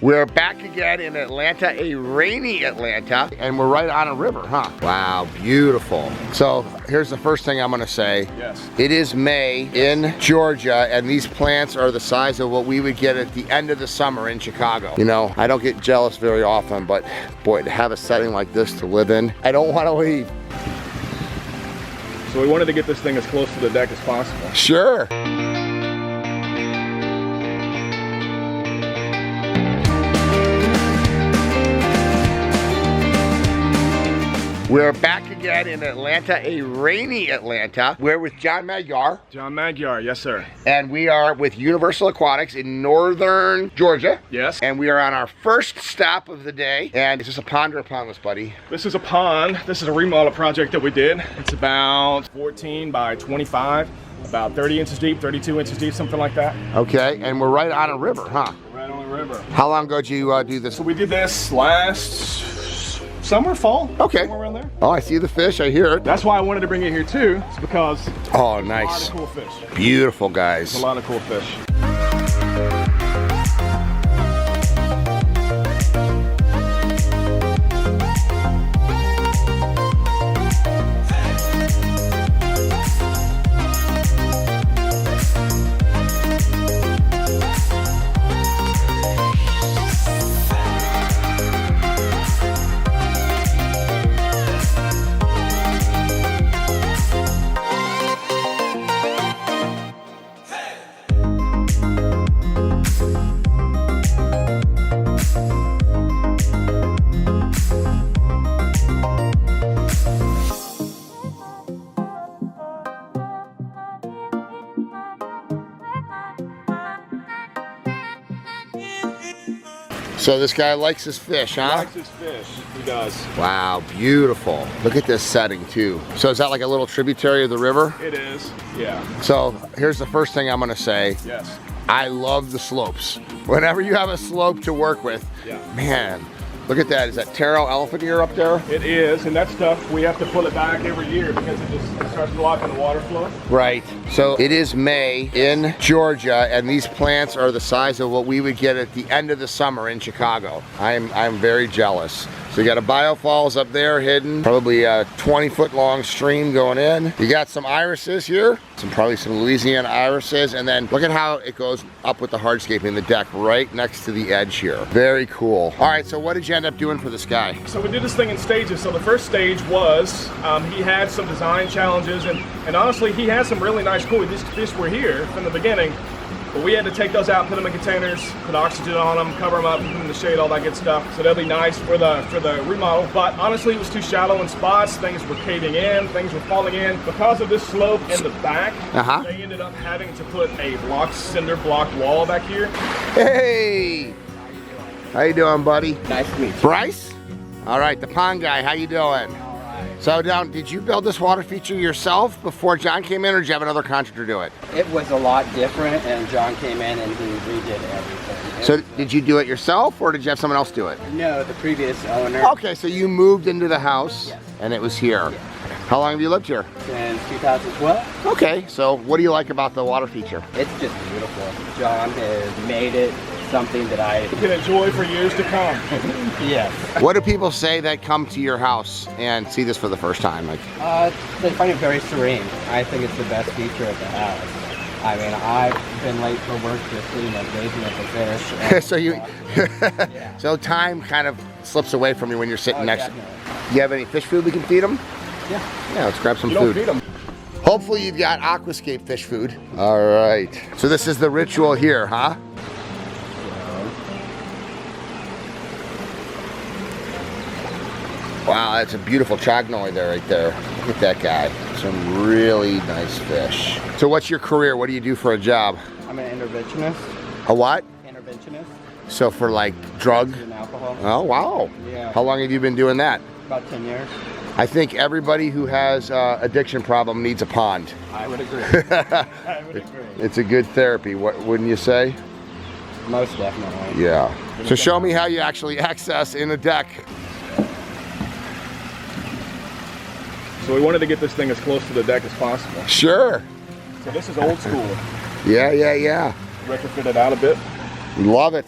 We're back again in Atlanta, a rainy Atlanta, and we're right on a river, huh? Wow, beautiful. So here's the first thing I'm gonna say. Yes. It is May in Georgia, and these plants are the size of what we would get at the end of the summer in Chicago. You know, I don't get jealous very often, but boy, to have a setting like this to live in, I don't wanna leave. So we wanted to get this thing as close to the deck as possible. Sure. We're back again in Atlanta, a rainy Atlanta. We're with John Magyar. John Magyar, yes sir. And we are with Universal Aquatics in northern Georgia. Yes. And we are on our first stop of the day. And is this a pond or a pondless, buddy? This is a pond. This is a remodel project that we did. It's about 14 by 25, about 30 inches deep, 32 inches deep, something like that. Okay, and we're right on a river, huh? We're right on the river. How long ago did you do this? So we did this last summer, fall. Okay. Somewhere around there. Oh, I see the fish, I hear it. That's why I wanted to bring it here too. It's because oh, there's nice. a lot of cool fish. Beautiful, guys. There's a lot of cool fish. So this guy likes his fish, huh? He likes his fish. He does. Wow, beautiful. Look at this setting too. So is that like a little tributary of the river? It is, yeah. So here's the first thing I'm gonna say. Yes. I love the slopes. Whenever you have a slope to work with, Yeah. man, look at that. Is that taro elephant ear up there? It is, and that stuff, we have to pull it back every year because it just starts blocking the water flow. Right. So it is May in Georgia, and these plants are the size of what we would get at the end of the summer in Chicago. I'm very jealous. So you got a biofalls up there hidden, probably a 20-foot long stream going in. You got some irises here, probably some Louisiana irises, and then look at how it goes up with the hardscaping, the deck right next to the edge here. Very cool. All right, so what did you end up doing for this guy? So we did this thing in stages. So the first stage was, he had some design challenges, and honestly, he had some really nice cool. These fish were here from the beginning, but we had to take those out and put them in containers, put oxygen on them, cover them up, put them in the shade, all that good stuff. So that'll be nice for the remodel. But honestly, it was too shallow in spots. Things were caving in, things were falling in. Because of this slope in the back, they ended up having to put a cinder block wall back here. Hey! How you doing, buddy? Nice to meet you. Bryce? All right, the pond guy, how you doing? So now, did you build this water feature yourself before John came in, or did you have another contractor do it? It was a lot different, and John came in and he redid everything. So did you do it yourself, or did you have someone else do it? No, the previous owner. Okay, so you moved into the house, Yes. and it was here. Yes. How long have you lived here? Since 2012. Okay, so what do you like about the water feature? It's just beautiful. John has made it something that I You can enjoy for years to come. yes. What do people say that come to your house and see this for the first time? Like, They find it very serene. I think it's the best feature of the house. I mean, I've been late for work just gazing at the fish. And, so you, yeah. so time kind of slips away from you when you're sitting next. Definitely. Do you have any fish food we can feed them? Yeah. Yeah, let's grab some You don't food. feed them. Hopefully you've got Aquascape fish food. All right. So this is the ritual here, huh? Wow, that's a beautiful chagnoi there, right there. Look at that guy. Some really nice fish. So what's your career? What do you do for a job? I'm an interventionist. A what? Interventionist. So for like drug? And alcohol. Oh, wow. Yeah. How long have you been doing that? About 10 years. I think everybody who has addiction problem needs a pond. I would agree. I would agree. It's a good therapy, wouldn't you say? Most definitely. Yeah. So show me how you actually access in the deck. So we wanted to get this thing as close to the deck as possible. Sure. So this is old school. Yeah. Retrofit it out a bit. Love it.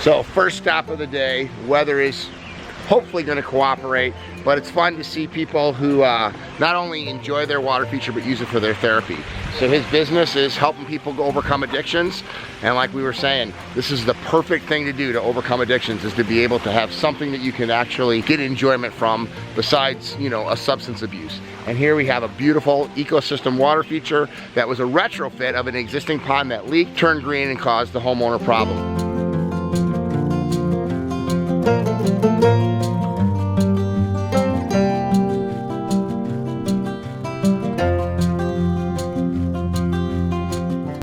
So first stop of the day, weather is hopefully going to cooperate, but it's fun to see people who not only enjoy their water feature but use it for their therapy. So his business is helping people overcome addictions, and like we were saying, this is the perfect thing to do to overcome addictions, is to be able to have something that you can actually get enjoyment from besides, you know, a substance abuse. And here we have a beautiful ecosystem water feature that was a retrofit of an existing pond that leaked, turned green, and caused the homeowner problem.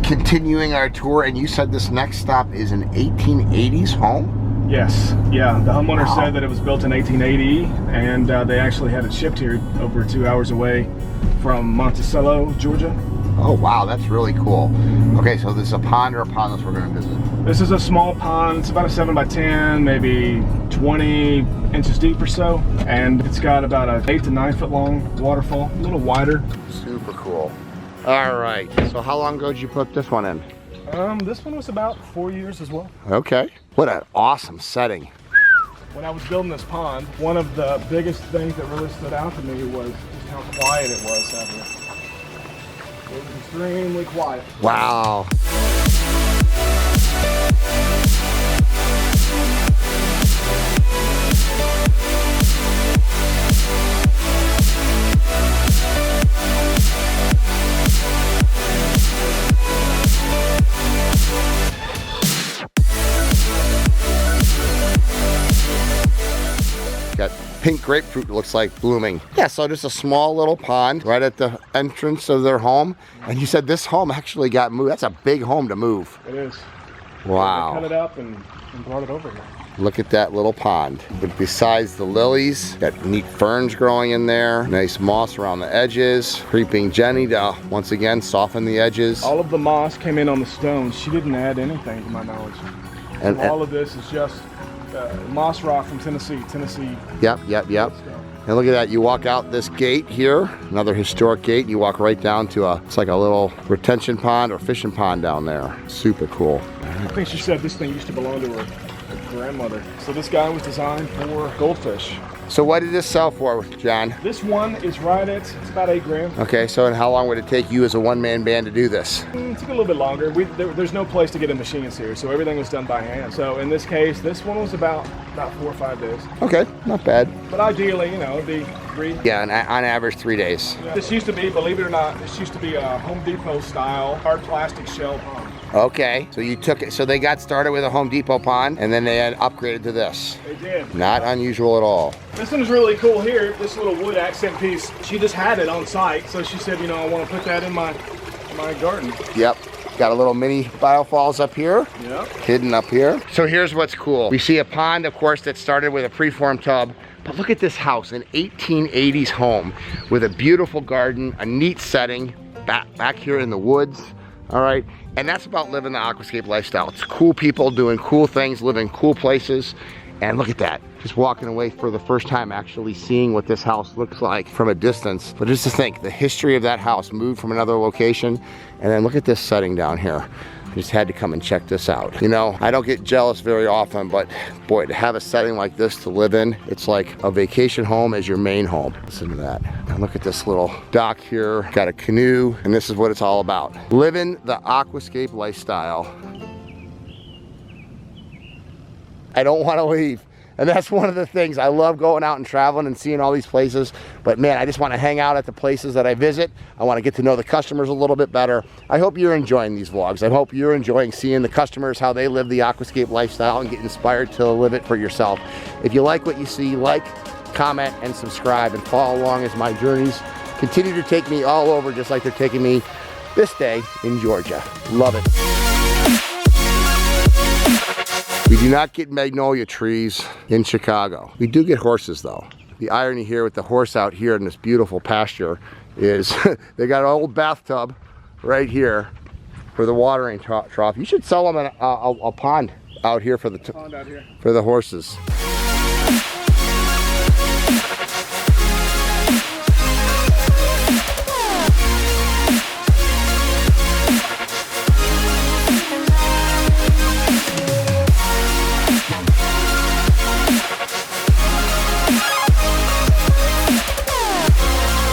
Continuing our tour, and you said this next stop is an 1880s home? Yes, yeah. The homeowner said that it was built in 1880, and they actually had it shipped here over 2 hours away from Monticello, Georgia. Oh wow, that's really cool. Okay, so this is a pond or a pondless we're going to visit? This is a small pond. It's about a 7 by 10, maybe 20 inches deep or so, and it's got about a 8 to 9 foot long waterfall, a little wider. Super cool. All right, so how long ago did you put this one in? This one was about 4 years as well. Okay, what an awesome setting. When I was building this pond, one of the biggest things that really stood out to me was just how quiet it was out here. It was extremely quiet. Wow. Got pink grapefruit, looks like, blooming. Yeah, so just a small little pond right at the entrance of their home. And you said this home actually got moved. That's a big home to move. It is. Wow. They cut it up and brought it over here. Look at that little pond. But besides the lilies, got neat ferns growing in there, nice moss around the edges, creeping Jenny to once again soften the edges. All of the moss came in on the stones. She didn't add anything to my knowledge. And all of this is just moss rock from Tennessee. Yep. And look at that, you walk out this gate here, another historic gate, and you walk right down to it's like a little retention pond or fishing pond down there. Super cool. I think she said this thing used to belong to her grandmother. So this guy was designed for goldfish. So what did this sell for, John? This one is right at, it's about 8 grand. Okay, so and how long would it take you as a one-man band to do this? It took a little bit longer. There's no place to get in machines here, so everything was done by hand. So in this case, this one was about 4 or 5 days. Okay, not bad. But ideally, you know, it'd be 3. Yeah, on average 3 days. Yeah. This used to be, believe it or not, this used to be a Home Depot style hard plastic shell pond. Okay, so you took it, so they got started with a Home Depot pond and then they had upgraded to this. They did. Not unusual at all. This one's really cool here, this little wood accent piece. She just had it on site, so she said, you know, I want to put that in my garden. Yep. Got a little mini biofalls up here. Yep. Hidden up here. So here's what's cool. We see a pond, of course, that started with a preformed tub. But look at this house, an 1880s home with a beautiful garden, a neat setting back here in the woods. All right, and that's about living the Aquascape lifestyle. It's cool people doing cool things, living cool places. And look at that, just walking away for the first time actually seeing what this house looks like from a distance. But just to think, the history of that house moved from another location, and then look at this setting down here. Just had to come and check this out. You know, I don't get jealous very often, but boy, to have a setting like this to live in, it's like a vacation home as your main home. Listen to that. And look at this little dock here. Got a canoe, and this is what it's all about. Living the Aquascape lifestyle. I don't want to leave. And that's one of the things. I love going out and traveling and seeing all these places. But man, I just want to hang out at the places that I visit. I want to get to know the customers a little bit better. I hope you're enjoying these vlogs. I hope you're enjoying seeing the customers, how they live the Aquascape lifestyle, and get inspired to live it for yourself. If you like what you see, like, comment, and subscribe, and follow along as my journeys continue to take me all over, just like they're taking me this day in Georgia. Love it. We do not get magnolia trees in Chicago. We do get horses though. The irony here with the horse out here in this beautiful pasture is they got an old bathtub right here for the watering trough. You should sell them a pond out here for the horses.